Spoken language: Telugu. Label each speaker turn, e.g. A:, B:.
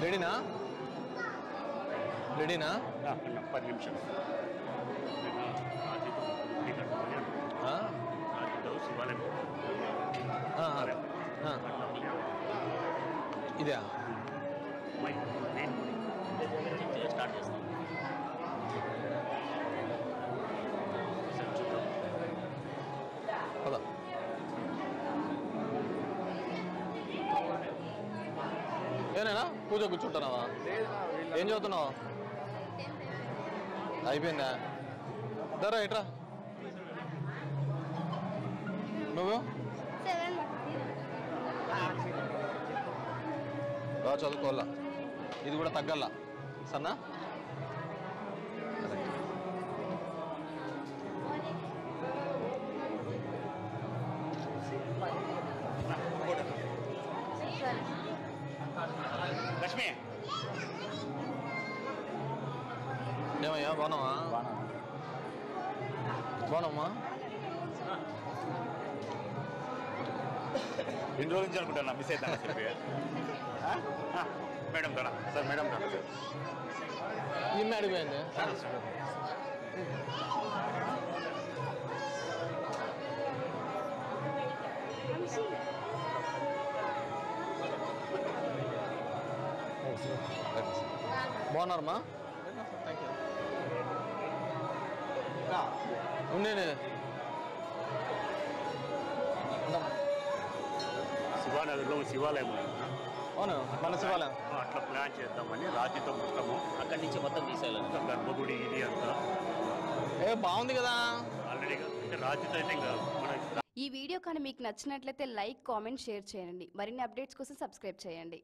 A: రెడీనా? రెడీనా?
B: 10 నిమిషాలు.
A: ఇదే
B: స్టార్ట్ చేస్తాం.
A: పద. ఏనేనా పూజ కూర్చుంటున్నావా? ఏం చదువుతున్నావా? అయిపోయిందా? దరా ఎట్రా నువ్వు బాగా చదువుకోవాలా, ఇది కూడా తగ్గల్లా సన్నా.
B: లక్ష్మి
A: ఏమయ్యా బాగున్నావా? బాగున్నామ్మా.
B: ఎన్ని రోజుల నుంచి అనుకుంటాను మిస్ అవుతాను చెప్పి. మేడం కదా సార్, మేడం కదా సార్.
A: నిన్న అడిగిపోయింది. బాగున్నారమ్మా? ఉండేనే
B: శివానగర్లో శివాలయం
A: అవును, మన శివాలయం.
B: అట్లా ప్లాన్ చేద్దామని రాజీతో మొత్తము అక్కడి నుంచి మొత్తం తీసేయాలి. గర్భగుడి ఇది అంతా
A: బాగుంది కదా
B: ఆల్రెడీ. అంటే రాజీతో అయితే ఇంకా మన
C: ఈ వీడియో కానీ మీకు నచ్చినట్లయితే లైక్, కామెంట్, షేర్ చేయండి. మరిన్ని అప్డేట్స్ కోసం సబ్స్క్రైబ్ చేయండి.